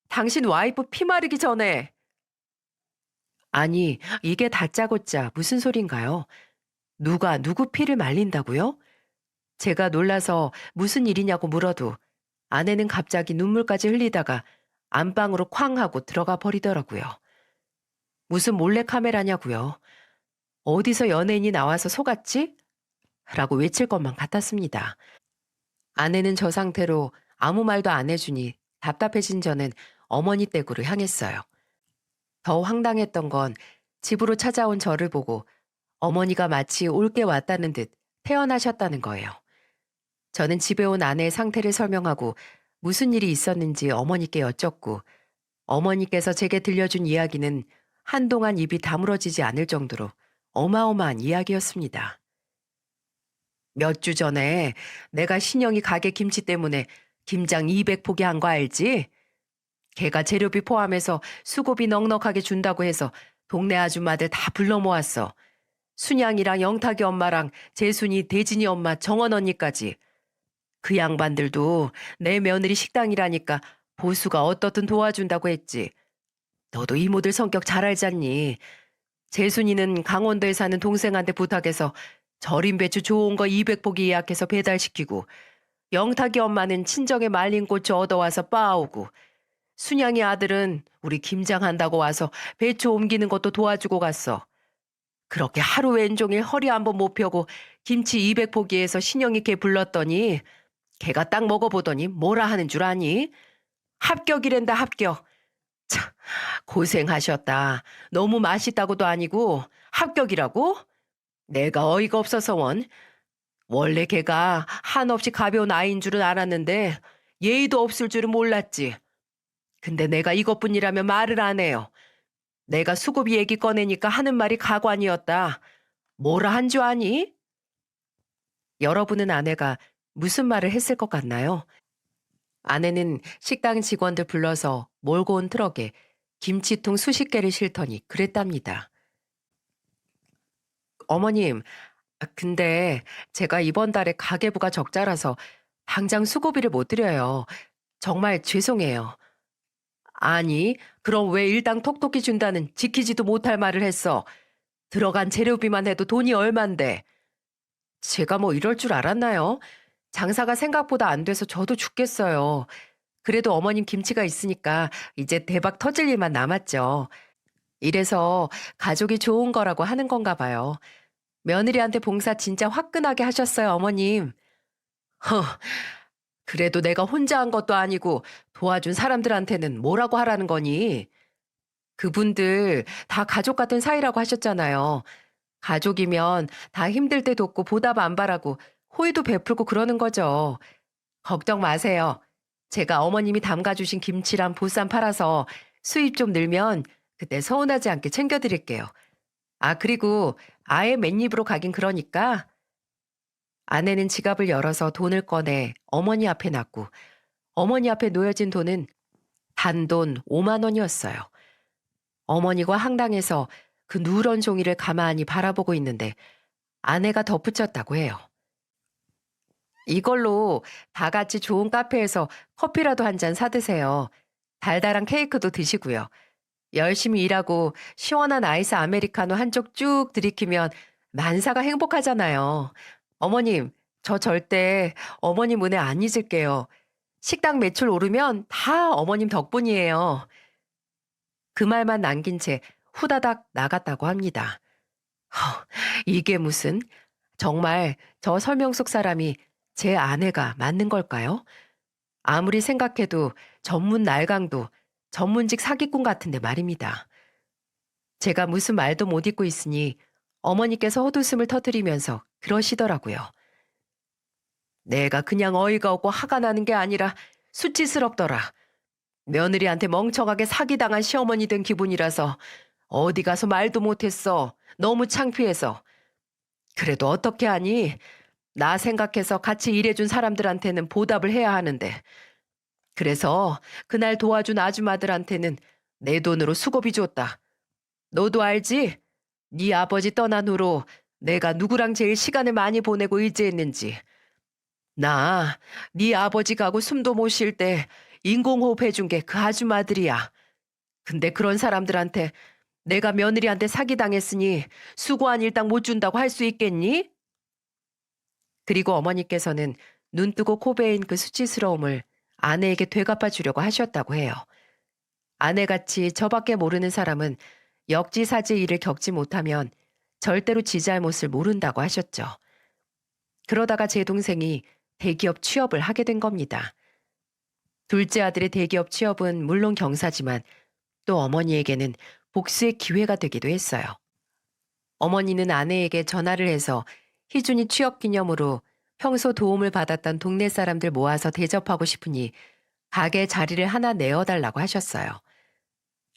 당신 와이프 피 마르기 전에. 아니, 이게 다짜고짜 무슨 소린가요? 누가 누구 피를 말린다고요? 제가 놀라서 무슨 일이냐고 물어도 아내는 갑자기 눈물까지 흘리다가 안방으로 쾅 하고 들어가 버리더라고요. 무슨 몰래카메라냐고요? 어디서 연예인이 나와서 속았지? 라고 외칠 것만 같았습니다. 아내는 저 상태로 아무 말도 안 해주니 답답해진 저는 어머니 댁으로 향했어요. 더 황당했던 건 집으로 찾아온 저를 보고 어머니가 마치 올게 왔다는 듯 태어나셨다는 거예요. 저는 집에 온 아내의 상태를 설명하고 무슨 일이 있었는지 어머니께 여쭙고 어머니께서 제게 들려준 이야기는 한동안 입이 다물어지지 않을 정도로 어마어마한 이야기였습니다. 몇 주 전에 내가 신영이 가게 김치 때문에 김장 200포기 한 거 알지? 걔가 재료비 포함해서 수고비 넉넉하게 준다고 해서 동네 아줌마들 다 불러 모았어. 순양이랑 영탁이 엄마랑 재순이, 대진이 엄마, 정원 언니까지. 그 양반들도 내 며느리 식당이라니까 보수가 어떻든 도와준다고 했지. 너도 이모들 성격 잘 알잖니. 재순이는 강원도에 사는 동생한테 부탁해서 절임 배추 좋은 거 200포기 예약해서 배달시키고 영탁이 엄마는 친정에 말린 고추 얻어와서 빻아오고 순양이 아들은 우리 김장한다고 와서 배추 옮기는 것도 도와주고 갔어. 그렇게 하루 왼종일 허리 한번 못 펴고 김치 200포기에서 신영이 걔 불렀더니 걔가 딱 먹어보더니 뭐라 하는 줄 아니? 합격이란다 합격. 참 고생하셨다. 너무 맛있다고도 아니고 합격이라고? 내가 어이가 없어서 원래 걔가 한없이 가벼운 아이인 줄은 알았는데 예의도 없을 줄은 몰랐지. 근데 내가 이것뿐이라면 말을 안 해요. 내가 수고비 얘기 꺼내니까 하는 말이 가관이었다. 뭐라 한 줄 아니? 여러분은 아내가 무슨 말을 했을 것 같나요? 아내는 식당 직원들 불러서 몰고 온 트럭에 김치통 수십 개를 실더니 그랬답니다. 어머님, 근데 제가 이번 달에 가계부가 적자라서 당장 수고비를 못 드려요. 정말 죄송해요. 아니, 그럼 왜 일당 톡톡히 준다는 지키지도 못할 말을 했어? 들어간 재료비만 해도 돈이 얼만데. 제가 뭐 이럴 줄 알았나요? 장사가 생각보다 안 돼서 저도 죽겠어요. 그래도 어머님 김치가 있으니까 이제 대박 터질 일만 남았죠. 이래서 가족이 좋은 거라고 하는 건가 봐요. 며느리한테 봉사 진짜 화끈하게 하셨어요, 어머님. 허, 그래도 내가 혼자 한 것도 아니고 도와준 사람들한테는 뭐라고 하라는 거니? 그분들 다 가족 같은 사이라고 하셨잖아요. 가족이면 다 힘들 때 돕고 보답 안 바라고 호의도 베풀고 그러는 거죠. 걱정 마세요. 제가 어머님이 담가주신 김치랑 보쌈 팔아서 수입 좀 늘면 그때 서운하지 않게 챙겨드릴게요. 아, 그리고 아예 맨입으로 가긴 그러니까 아내는 지갑을 열어서 돈을 꺼내 어머니 앞에 놨고 어머니 앞에 놓여진 돈은 단돈 5만 원이었어요. 어머니가 황당해서 그 누런 종이를 가만히 바라보고 있는데 아내가 덧붙였다고 해요. 이걸로 다 같이 좋은 카페에서 커피라도 한 잔 사드세요. 달달한 케이크도 드시고요. 열심히 일하고 시원한 아이스 아메리카노 한 쪽 쭉 들이키면 만사가 행복하잖아요. 어머님, 저 절대 어머님 은혜 안 잊을게요. 식당 매출 오르면 다 어머님 덕분이에요. 그 말만 남긴 채 후다닥 나갔다고 합니다. 이게 무슨, 정말 저 설명 속 사람이 제 아내가 맞는 걸까요? 아무리 생각해도 전문 날강도 전문직 사기꾼 같은데 말입니다. 제가 무슨 말도 못 잇고 있으니 어머니께서 헛웃음을 터뜨리면서 그러시더라고요. 내가 그냥 어이가 없고 화가 나는 게 아니라 수치스럽더라. 며느리한테 멍청하게 사기당한 시어머니 된 기분이라서 어디 가서 말도 못했어. 너무 창피해서. 그래도 어떻게 하니? 나 생각해서 같이 일해준 사람들한테는 보답을 해야 하는데. 그래서 그날 도와준 아줌마들한테는 내 돈으로 수고비 줬다. 너도 알지? 네 아버지 떠난 후로 내가 누구랑 제일 시간을 많이 보내고 의지했는지. 나 네 아버지 가고 숨도 못 쉴 때 인공호흡 해준 게 그 아줌마들이야. 근데 그런 사람들한테 내가 며느리한테 사기당했으니 수고한 일당 못 준다고 할 수 있겠니? 그리고 어머니께서는 눈 뜨고 코 베인 그 수치스러움을 아내에게 되갚아 주려고 하셨다고 해요. 아내같이 저밖에 모르는 사람은 역지사지 일을 겪지 못하면 절대로 지 잘못을 모른다고 하셨죠. 그러다가 제 동생이 대기업 취업을 하게 된 겁니다. 둘째 아들의 대기업 취업은 물론 경사지만 또 어머니에게는 복수의 기회가 되기도 했어요. 어머니는 아내에게 전화를 해서 희준이 취업 기념으로 평소 도움을 받았던 동네 사람들 모아서 대접하고 싶으니 가게 자리를 하나 내어달라고 하셨어요.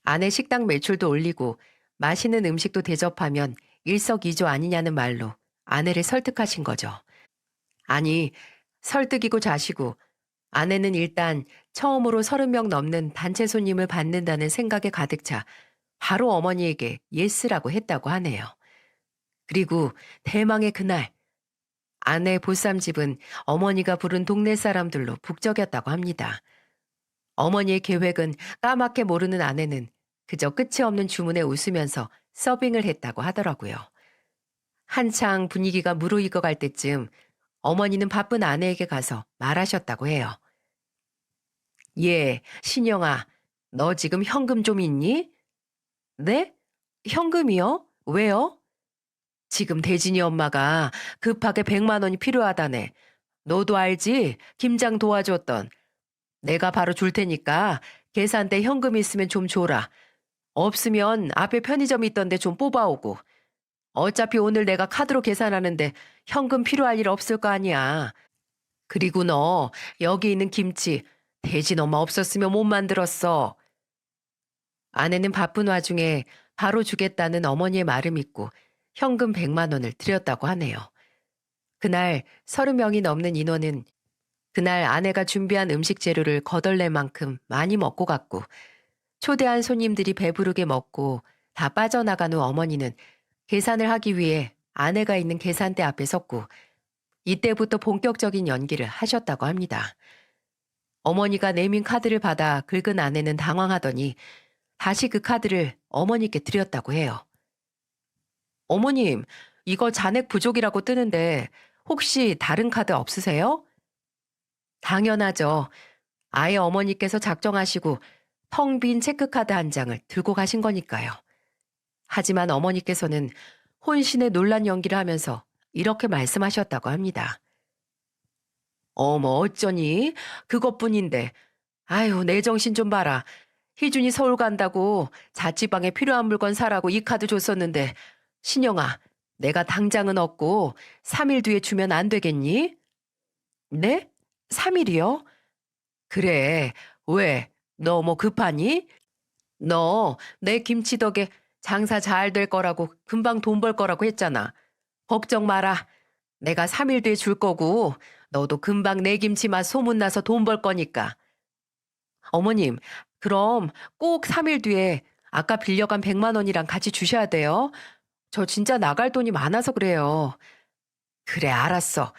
아내 식당 매출도 올리고 맛있는 음식도 대접하면 일석이조 아니냐는 말로 아내를 설득하신 거죠. 아니, 설득이고 자시고 아내는 일단 처음으로 30명 넘는 단체 손님을 받는다는 생각에 가득 차 바로 어머니에게 예스라고 했다고 하네요. 그리고 대망의 그날, 아내 보쌈집은 어머니가 부른 동네 사람들로 북적였다고 합니다. 어머니의 계획은 까맣게 모르는 아내는 그저 끝이 없는 주문에 웃으면서 서빙을 했다고 하더라고요. 한창 분위기가 무르익어갈 때쯤 어머니는 바쁜 아내에게 가서 말하셨다고 해요. 예, 신영아, 너 지금 현금 좀 있니? 네? 현금이요? 왜요? 지금 대진이 엄마가 급하게 100만 원이 필요하다네. 너도 알지? 김장 도와줬던. 내가 바로 줄 테니까 계산대 현금 있으면 좀 줘라. 없으면 앞에 편의점 있던데 좀 뽑아오고. 어차피 오늘 내가 카드로 계산하는데 현금 필요할 일 없을 거 아니야. 그리고 너 여기 있는 김치 대진 엄마 없었으면 못 만들었어. 아내는 바쁜 와중에 바로 주겠다는 어머니의 말을 믿고 현금 100만 원을 드렸다고 하네요. 그날 30명이 넘는 인원은 그날 아내가 준비한 음식 재료를 거덜낼 만큼 많이 먹고 갔고 초대한 손님들이 배부르게 먹고 다 빠져나간 후 어머니는 계산을 하기 위해 아내가 있는 계산대 앞에 섰고 이때부터 본격적인 연기를 하셨다고 합니다. 어머니가 내민 카드를 받아 긁은 아내는 당황하더니 다시 그 카드를 어머니께 드렸다고 해요. 어머님, 이거 잔액 부족이라고 뜨는데 혹시 다른 카드 없으세요? 당연하죠. 아예 어머니께서 작정하시고 텅 빈 체크카드 한 장을 들고 가신 거니까요. 하지만 어머니께서는 혼신의 놀란 연기를 하면서 이렇게 말씀하셨다고 합니다. 어머 어쩌니? 그것뿐인데. 아유 내 정신 좀 봐라. 희준이 서울 간다고 자취방에 필요한 물건 사라고 이 카드 줬었는데 신영아 내가 당장은 없고 3일 뒤에 주면 안 되겠니? 네? 3일이요? 그래. 왜? 너 뭐 급하니? 너 내 김치 덕에 장사 잘 될 거라고 금방 돈 벌 거라고 했잖아. 걱정 마라. 내가 3일 뒤에 줄 거고 너도 금방 내 김치 맛 소문나서 돈 벌 거니까. 어머님, 그럼 꼭 3일 뒤에 아까 빌려간 100만 원이랑 같이 주셔야 돼요. 저 진짜 나갈 돈이 많아서 그래요. 그래, 알았어.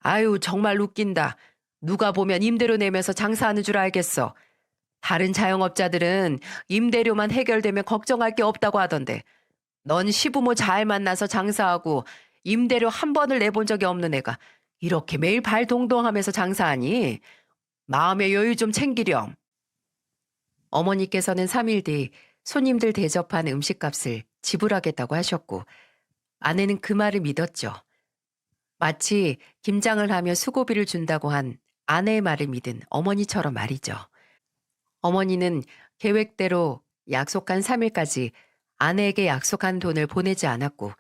아유, 정말 웃긴다. 누가 보면 임대료 내면서 장사하는 줄 알겠어. 다른 자영업자들은 임대료만 해결되면 걱정할 게 없다고 하던데. 넌 시부모 잘 만나서 장사하고 임대료 한 번을 내본 적이 없는 애가 이렇게 매일 발동동하면서 장사하니? 마음의 여유 좀 챙기렴. 어머니께서는 3일 뒤 손님들 대접한 음식값을 지불하겠다고 하셨고 아내는 그 말을 믿었죠. 마치 김장을 하며 수고비를 준다고 한 아내의 말을 믿은 어머니처럼 말이죠. 어머니는 계획대로 약속한 3일까지 아내에게 약속한 돈을 보내지 않았고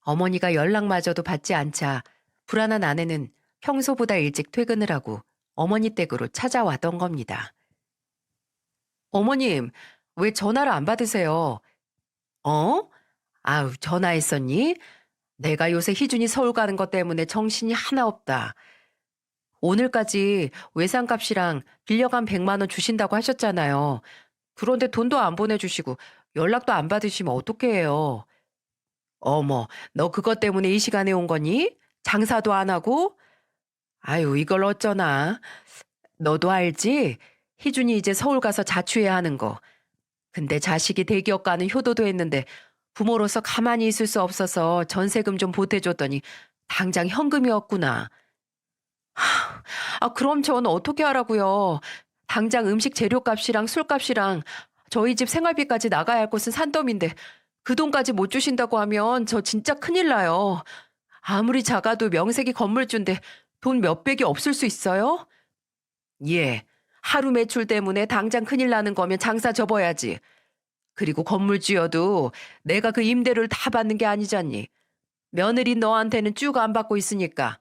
어머니가 연락마저도 받지 않자 불안한 아내는 평소보다 일찍 퇴근을 하고 어머니 댁으로 찾아왔던 겁니다. 어머님, 왜 전화를 안 받으세요? 어? 아우, 전화했었니? 내가 요새 희준이 서울 가는 것 때문에 정신이 하나 없다. 오늘까지 외상값이랑 빌려간 100만 원 주신다고 하셨잖아요. 그런데 돈도 안 보내주시고 연락도 안 받으시면 어떡해요? 어머, 너 그것 때문에 이 시간에 온 거니? 장사도 안 하고? 아유, 이걸 어쩌나. 너도 알지? 희준이 이제 서울 가서 자취해야 하는 거. 근데 자식이 대기업 가는 효도도 했는데 부모로서 가만히 있을 수 없어서 전세금 좀 보태줬더니 당장 현금이 없구나. 아, 그럼 전 어떻게 하라고요? 당장 음식 재료값이랑 술값이랑 저희 집 생활비까지 나가야 할 곳은 산더미인데 그 돈까지 못 주신다고 하면 저 진짜 큰일 나요. 아무리 작아도 명색이 건물주인데 돈 몇백이 없을 수 있어요? 예, 하루 매출 때문에 당장 큰일 나는 거면 장사 접어야지. 그리고 건물주여도 내가 그 임대료를 다 받는 게 아니잖니. 며느리 너한테는 쭉 안 받고 있으니까.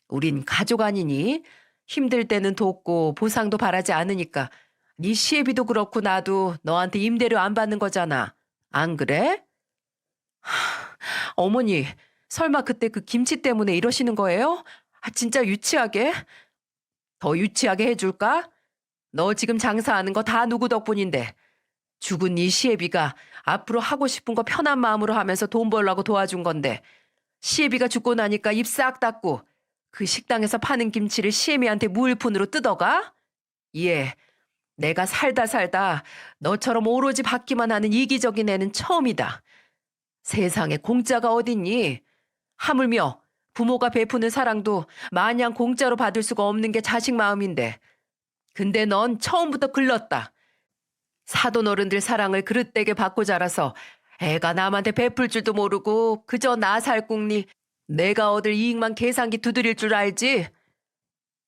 우린 가족 아니니? 힘들 때는 돕고 보상도 바라지 않으니까 네 시애비도 그렇고 나도 너한테 임대료 안 받는 거잖아. 안 그래? 어머니, 설마 그때 그 김치 때문에 이러시는 거예요? 아, 진짜 유치하게? 더 유치하게 해줄까? 너 지금 장사하는 거 다 누구 덕분인데. 죽은 네 시애비가 앞으로 하고 싶은 거 편한 마음으로 하면서 돈 벌라고 도와준 건데 시애비가 죽고 나니까 입 싹 닫고 그 식당에서 파는 김치를 시애미한테 무일푼으로 뜯어가? 예, 내가 살다 살다 너처럼 오로지 받기만 하는 이기적인 애는 처음이다. 세상에 공짜가 어딨니? 하물며 부모가 베푸는 사랑도 마냥 공짜로 받을 수가 없는 게 자식 마음인데. 근데 넌 처음부터 글렀다. 사돈 어른들 사랑을 그릇되게 받고 자라서 애가 남한테 베풀 줄도 모르고 그저 나 살궁리 내가 얻을 이익만 계산기 두드릴 줄 알지?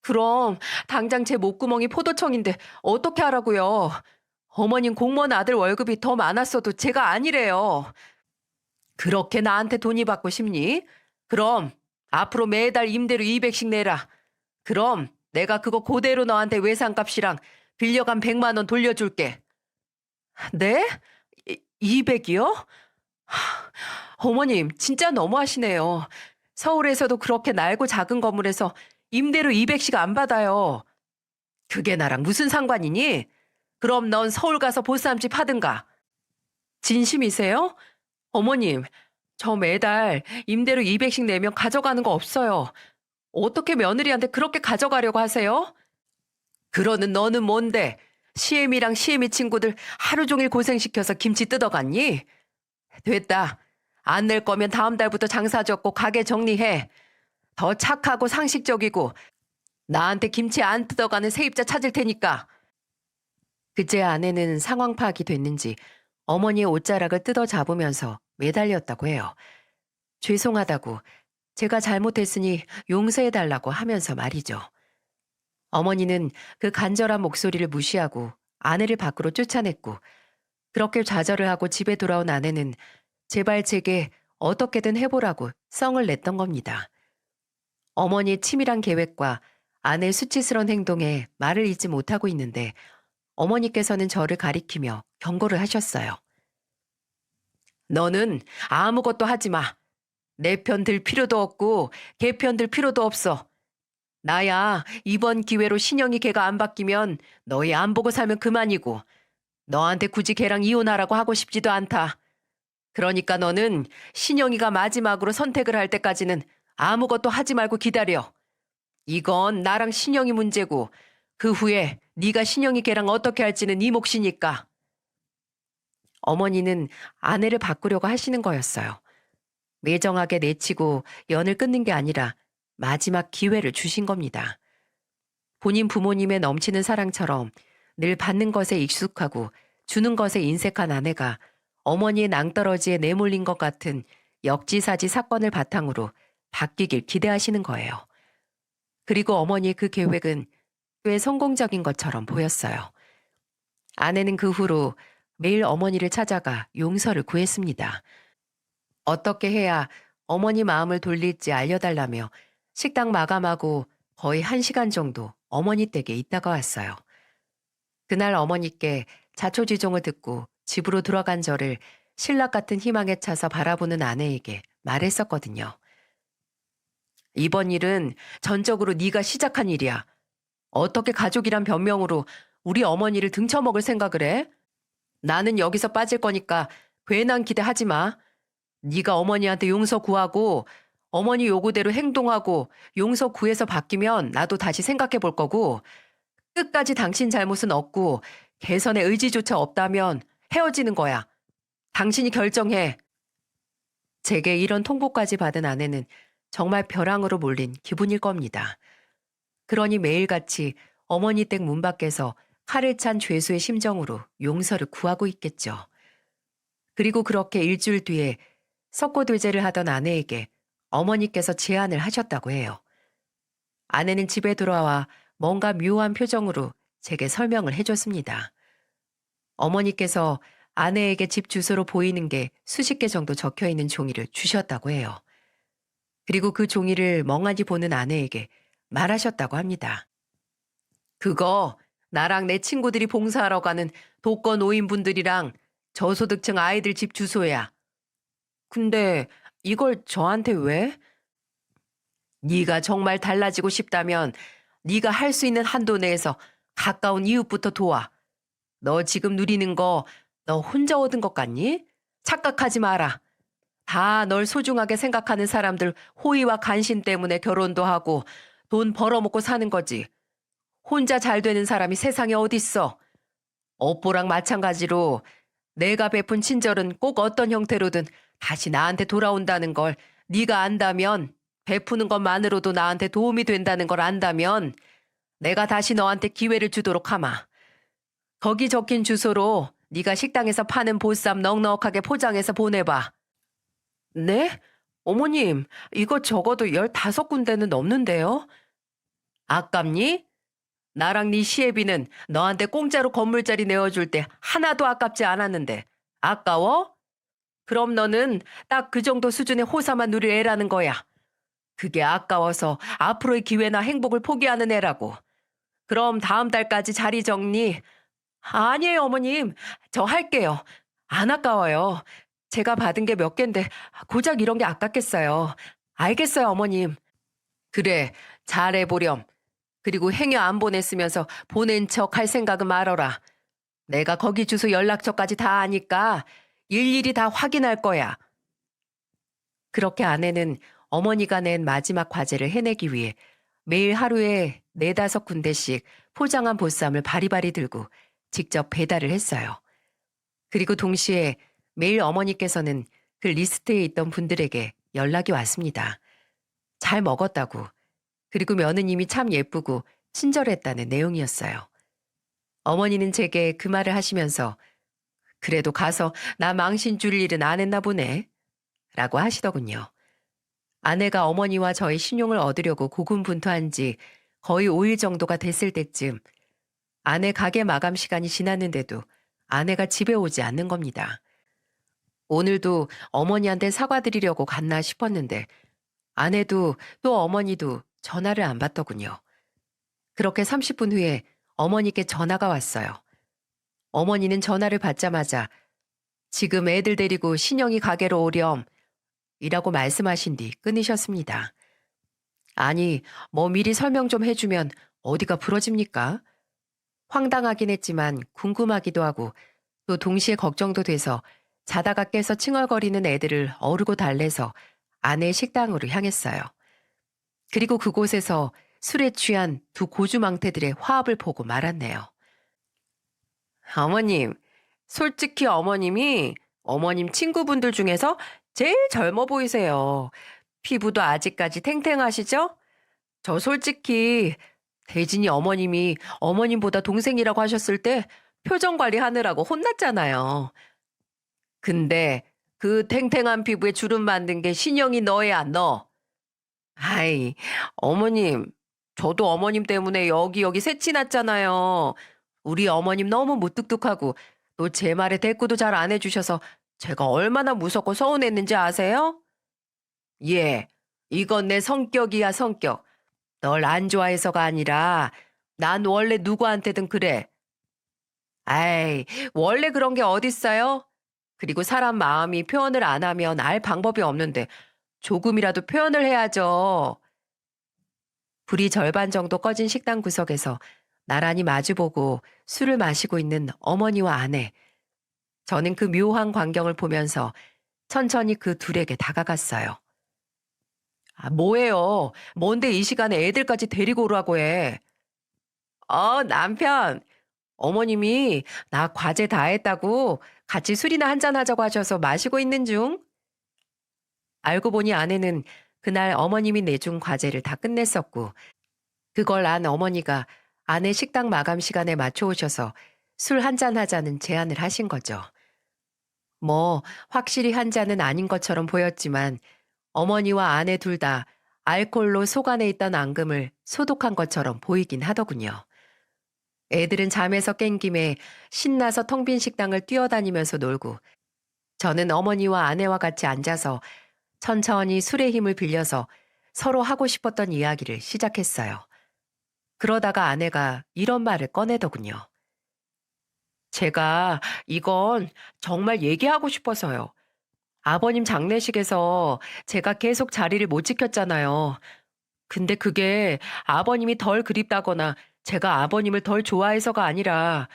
그럼 당장 제 목구멍이 포도청인데 어떻게 하라고요? 어머님 공무원 아들 월급이 더 많았어도 제가 아니래요. 그렇게 나한테 돈이 받고 싶니? 그럼 앞으로 매달 임대료 200씩 내라. 그럼 내가 그거 그대로 너한테 외상값이랑 빌려간 100만 원 돌려줄게. 네? 200이요? 어머님, 진짜 너무하시네요. 서울에서도 그렇게 낡고 작은 건물에서 임대료 200씩 안 받아요. 그게 나랑 무슨 상관이니? 그럼 넌 서울 가서 보쌈집 하든가. 진심이세요? 어머님, 저 매달 임대료 200씩 내면 가져가는 거 없어요. 어떻게 며느리한테 그렇게 가져가려고 하세요? 그러는 너는 뭔데? 시애미랑 시애미 친구들 하루 종일 고생시켜서 김치 뜯어갔니? 됐다. 안 낼 거면 다음 달부터 장사 접고 가게 정리해. 더 착하고 상식적이고 나한테 김치 안 뜯어가는 세입자 찾을 테니까. 그제 아내는 상황 파악이 됐는지 어머니의 옷자락을 뜯어 잡으면서 매달렸다고 해요. 죄송하다고 제가 잘못했으니 용서해달라고 하면서 말이죠. 어머니는 그 간절한 목소리를 무시하고 아내를 밖으로 쫓아냈고 그렇게 좌절을 하고 집에 돌아온 아내는 제발 제게 어떻게든 해보라고 성을 냈던 겁니다. 어머니의 치밀한 계획과 아내의 수치스러운 행동에 말을 잇지 못하고 있는데 어머니께서는 저를 가리키며 경고를 하셨어요. 너는 아무것도 하지 마. 내 편 들 필요도 없고 걔 편 들 필요도 없어. 나야 이번 기회로 신영이 걔가 안 바뀌면 너희 안 보고 살면 그만이고 너한테 굳이 걔랑 이혼하라고 하고 싶지도 않다. 그러니까 너는 신영이가 마지막으로 선택을 할 때까지는 아무것도 하지 말고 기다려. 이건 나랑 신영이 문제고 그 후에 네가 신영이 걔랑 어떻게 할지는 네 몫이니까. 어머니는 아내를 바꾸려고 하시는 거였어요. 매정하게 내치고 연을 끊는 게 아니라 마지막 기회를 주신 겁니다. 본인 부모님의 넘치는 사랑처럼 늘 받는 것에 익숙하고 주는 것에 인색한 아내가 어머니의 낭떠러지에 내몰린 것 같은 역지사지 사건을 바탕으로 바뀌길 기대하시는 거예요. 그리고 어머니의 그 계획은 꽤 성공적인 것처럼 보였어요. 아내는 그 후로 매일 어머니를 찾아가 용서를 구했습니다. 어떻게 해야 어머니 마음을 돌릴지 알려달라며 식당 마감하고 거의 1시간 정도 어머니 댁에 있다가 왔어요. 그날 어머니께 자초지종을 듣고 집으로 돌아간 저를 신락 같은 희망에 차서 바라보는 아내에게 말했었거든요. 이번 일은 전적으로 네가 시작한 일이야. 어떻게 가족이란 변명으로 우리 어머니를 등쳐먹을 생각을 해? 나는 여기서 빠질 거니까 괜한 기대하지 마. 네가 어머니한테 용서 구하고 어머니 요구대로 행동하고 용서 구해서 바뀌면 나도 다시 생각해 볼 거고 끝까지 당신 잘못은 없고 개선의 의지조차 없다면 헤어지는 거야. 당신이 결정해. 제게 이런 통보까지 받은 아내는 정말 벼랑으로 몰린 기분일 겁니다. 그러니 매일같이 어머니 댁 문 밖에서 칼을 찬 죄수의 심정으로 용서를 구하고 있겠죠. 그리고 그렇게 일주일 뒤에 석고대죄를 하던 아내에게 어머니께서 제안을 하셨다고 해요. 아내는 집에 돌아와 뭔가 묘한 표정으로 제게 설명을 해줬습니다. 어머니께서 아내에게 집 주소로 보이는 게 수십 개 정도 적혀 있는 종이를 주셨다고 해요. 그리고 그 종이를 멍하니 보는 아내에게 말하셨다고 합니다. 그거 나랑 내 친구들이 봉사하러 가는 독거 노인분들이랑 저소득층 아이들 집 주소야. 근데 이걸 저한테 왜? 네가 정말 달라지고 싶다면 네가 할 수 있는 한도 내에서 가까운 이웃부터 도와. 너 지금 누리는 거 너 혼자 얻은 것 같니? 착각하지 마라. 다 널 소중하게 생각하는 사람들 호의와 간신 때문에 결혼도 하고 돈 벌어먹고 사는 거지. 혼자 잘 되는 사람이 세상에 어딨어. 업보랑 마찬가지로 내가 베푼 친절은 꼭 어떤 형태로든 다시 나한테 돌아온다는 걸 네가 안다면 베푸는 것만으로도 나한테 도움이 된다는 걸 안다면 내가 다시 너한테 기회를 주도록 하마. 거기 적힌 주소로 네가 식당에서 파는 보쌈 넉넉하게 포장해서 보내봐. 네? 어머님, 이거 적어도 15군데는 넘는데요? 아깝니? 나랑 네 시애비는 너한테 공짜로 건물자리 내어줄 때 하나도 아깝지 않았는데 아까워? 그럼 너는 딱 그 정도 수준의 호사만 누릴 애라는 거야. 그게 아까워서 앞으로의 기회나 행복을 포기하는 애라고. 그럼 다음 달까지 자리 정리. 아니에요, 어머님. 저 할게요. 안 아까워요. 제가 받은 게 몇 갠데 고작 이런 게 아깝겠어요. 알겠어요, 어머님. 그래, 잘해보렴. 그리고 행여 안 보냈으면서 보낸 척 할 생각은 말어라. 내가 거기 주소 연락처까지 다 아니까 일일이 다 확인할 거야. 그렇게 아내는 어머니가 낸 마지막 과제를 해내기 위해 매일 하루에 4~5군데씩 포장한 보쌈을 바리바리 들고 직접 배달을 했어요. 그리고 동시에 매일 어머니께서는 그 리스트에 있던 분들에게 연락이 왔습니다. 잘 먹었다고. 그리고 며느님이 참 예쁘고 친절했다는 내용이었어요. 어머니는 제게 그 말을 하시면서 그래도 가서 나 망신 줄 일은 안 했나 보네 라고 하시더군요. 아내가 어머니와 저의 신용을 얻으려고 고군분투한 지 거의 5일 정도가 됐을 때쯤 아내 가게 마감 시간이 지났는데도 아내가 집에 오지 않는 겁니다. 오늘도 어머니한테 사과드리려고 갔나 싶었는데 아내도 또 어머니도 전화를 안 받더군요. 그렇게 30분 후에 어머니께 전화가 왔어요. 어머니는 전화를 받자마자 지금 애들 데리고 신영이 가게로 오렴. 이라고 말씀하신 뒤 끊으셨습니다. 아니, 뭐 미리 설명 좀 해주면 어디가 부러집니까? 황당하긴 했지만 궁금하기도 하고 또 동시에 걱정도 돼서 자다가 깨서 칭얼거리는 애들을 어르고 달래서 아내 식당으로 향했어요. 그리고 그곳에서 술에 취한 두 고주망태들의 화합을 보고 말았네요. 어머님, 솔직히 어머님 친구분들 중에서 제일 젊어 보이세요. 피부도 아직까지 탱탱하시죠? 저 솔직히 대진이 어머님이 어머님보다 동생이라고 하셨을 때 표정 관리하느라고 혼났잖아요. 근데 그 탱탱한 피부에 주름 만든 게 신영이 너야, 너. 아이, 어머님, 저도 어머님 때문에 여기저기 새치 났잖아요. 우리 어머님 너무 무뚝뚝하고 또 제 말에 대꾸도 잘 안 해주셔서 제가 얼마나 무섭고 서운했는지 아세요? 예, 이건 내 성격이야, 성격. 널 안 좋아해서가 아니라 난 원래 누구한테든 그래. 아이, 원래 그런 게 어딨어요? 그리고 사람 마음이 표현을 안 하면 알 방법이 없는데 조금이라도 표현을 해야죠. 불이 절반 정도 꺼진 식당 구석에서 나란히 마주보고 술을 마시고 있는 어머니와 아내. 저는 그 묘한 광경을 보면서 천천히 그 둘에게 다가갔어요. 아, 뭐예요? 뭔데 이 시간에 애들까지 데리고 오라고 해? 남편. 어머님이 나 과제 다 했다고 같이 술이나 한잔 하자고 하셔서 마시고 있는 중. 알고 보니 아내는 그날 어머님이 내준 과제를 다 끝냈었고 그걸 안 어머니가 아내 식당 마감 시간에 맞춰 오셔서 술 한잔 하자는 제안을 하신 거죠. 뭐 확실히 한 잔은 아닌 것처럼 보였지만 어머니와 아내 둘 다 알코올로 속 안에 있던 앙금을 소독한 것처럼 보이긴 하더군요. 애들은 잠에서 깬 김에 신나서 텅 빈 식당을 뛰어다니면서 놀고 저는 어머니와 아내와 같이 앉아서 천천히 술의 힘을 빌려서 서로 하고 싶었던 이야기를 시작했어요. 그러다가 아내가 이런 말을 꺼내더군요. 제가 이건 정말 얘기하고 싶어서요. 아버님 장례식에서 제가 계속 자리를 못 지켰잖아요. 근데 그게 아버님이 덜 그립다거나 제가 아버님을 덜 좋아해서가 아니라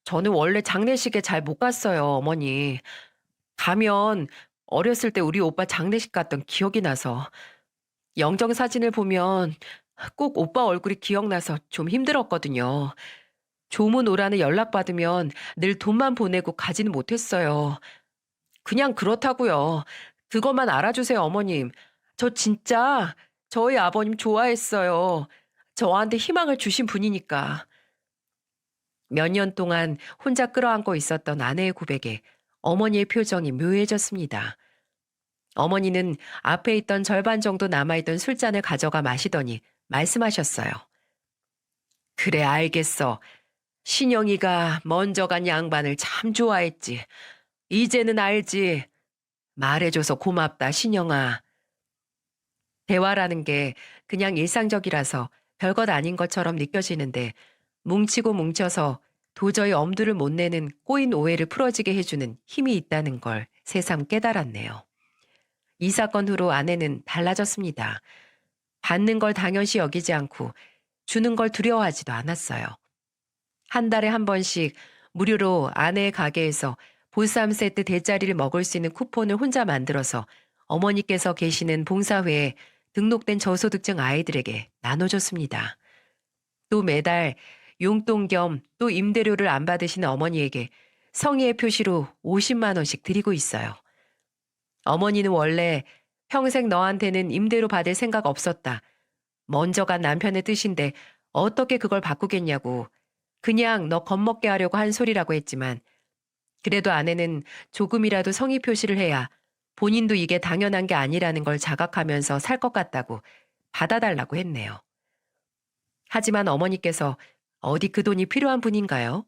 저는 원래 장례식에 잘 못 갔어요, 어머니. 가면 어렸을 때 우리 오빠 장례식 갔던 기억이 나서 영정 사진을 보면 꼭 오빠 얼굴이 기억나서 좀 힘들었거든요. 조문 오라는 연락받으면 늘 돈만 보내고 가지는 못했어요. 그냥 그렇다고요. 그것만 알아주세요, 어머님. 저 진짜 저희 아버님 좋아했어요. 저한테 희망을 주신 분이니까. 몇 년 동안 혼자 끌어안고 있었던 아내의 고백에 어머니의 표정이 묘해졌습니다. 어머니는 앞에 있던 절반 정도 남아있던 술잔을 가져가 마시더니 말씀하셨어요. 그래, 알겠어. 신영이가 먼저 간 양반을 참 좋아했지. 이제는 알지. 말해줘서 고맙다, 신영아. 대화라는 게 그냥 일상적이라서 별것 아닌 것처럼 느껴지는데 뭉치고 뭉쳐서 도저히 엄두를 못 내는 꼬인 오해를 풀어지게 해주는 힘이 있다는 걸 새삼 깨달았네요. 이 사건 후로 아내는 달라졌습니다. 받는 걸 당연시 여기지 않고 주는 걸 두려워하지도 않았어요. 한 달에 한 번씩 무료로 아내의 가게에서 보쌈 세트 대짜리를 먹을 수 있는 쿠폰을 혼자 만들어서 어머니께서 계시는 봉사회에 등록된 저소득층 아이들에게 나눠줬습니다. 또 매달 용돈 겸 또 임대료를 안 받으시는 어머니에게 성의의 표시로 50만 원씩 드리고 있어요. 어머니는 원래 평생 너한테는 임대료 받을 생각 없었다. 먼저 간 남편의 뜻인데 어떻게 그걸 바꾸겠냐고 그냥 너 겁먹게 하려고 한 소리라고 했지만 그래도 아내는 조금이라도 성의 표시를 해야 본인도 이게 당연한 게 아니라는 걸 자각하면서 살 것 같다고 받아달라고 했네요. 하지만 어머니께서 어디 그 돈이 필요한 분인가요?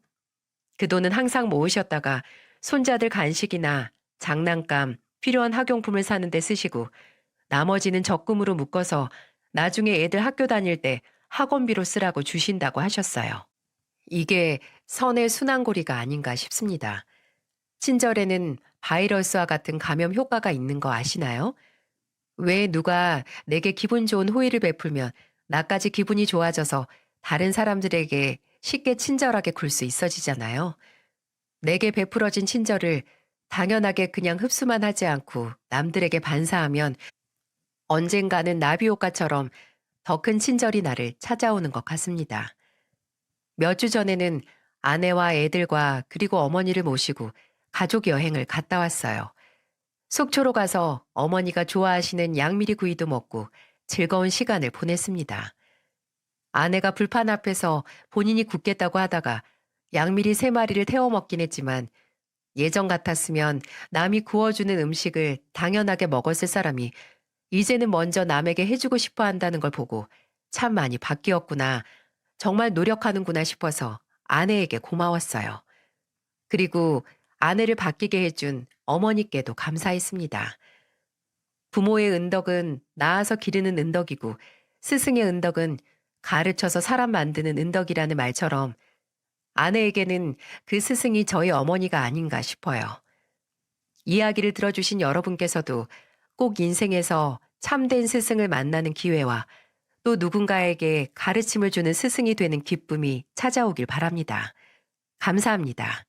그 돈은 항상 모으셨다가 손자들 간식이나 장난감, 필요한 학용품을 사는 데 쓰시고 나머지는 적금으로 묶어서 나중에 애들 학교 다닐 때 학원비로 쓰라고 주신다고 하셨어요. 이게 선의 순환고리가 아닌가 싶습니다. 친절에는 바이러스와 같은 감염 효과가 있는 거 아시나요? 왜 누가 내게 기분 좋은 호의를 베풀면 나까지 기분이 좋아져서 다른 사람들에게 쉽게 친절하게 굴 수 있어지잖아요. 내게 베풀어진 친절을 당연하게 그냥 흡수만 하지 않고 남들에게 반사하면 언젠가는 나비 효과처럼 더 큰 친절이 나를 찾아오는 것 같습니다. 몇 주 전에는 아내와 애들과 그리고 어머니를 모시고 가족 여행을 갔다 왔어요. 속초로 가서 어머니가 좋아하시는 양미리 구이도 먹고 즐거운 시간을 보냈습니다. 아내가 불판 앞에서 본인이 굽겠다고 하다가 양미리 3마리를 태워 먹긴 했지만 예전 같았으면 남이 구워주는 음식을 당연하게 먹었을 사람이 이제는 먼저 남에게 해주고 싶어 한다는 걸 보고 참 많이 바뀌었구나, 정말 노력하는구나 싶어서 아내에게 고마웠어요. 그리고 아내를 바뀌게 해준 어머니께도 감사했습니다. 부모의 은덕은 낳아서 기르는 은덕이고 스승의 은덕은 가르쳐서 사람 만드는 은덕이라는 말처럼 아내에게는 그 스승이 저희 어머니가 아닌가 싶어요. 이야기를 들어주신 여러분께서도 꼭 인생에서 참된 스승을 만나는 기회와 또 누군가에게 가르침을 주는 스승이 되는 기쁨이 찾아오길 바랍니다. 감사합니다.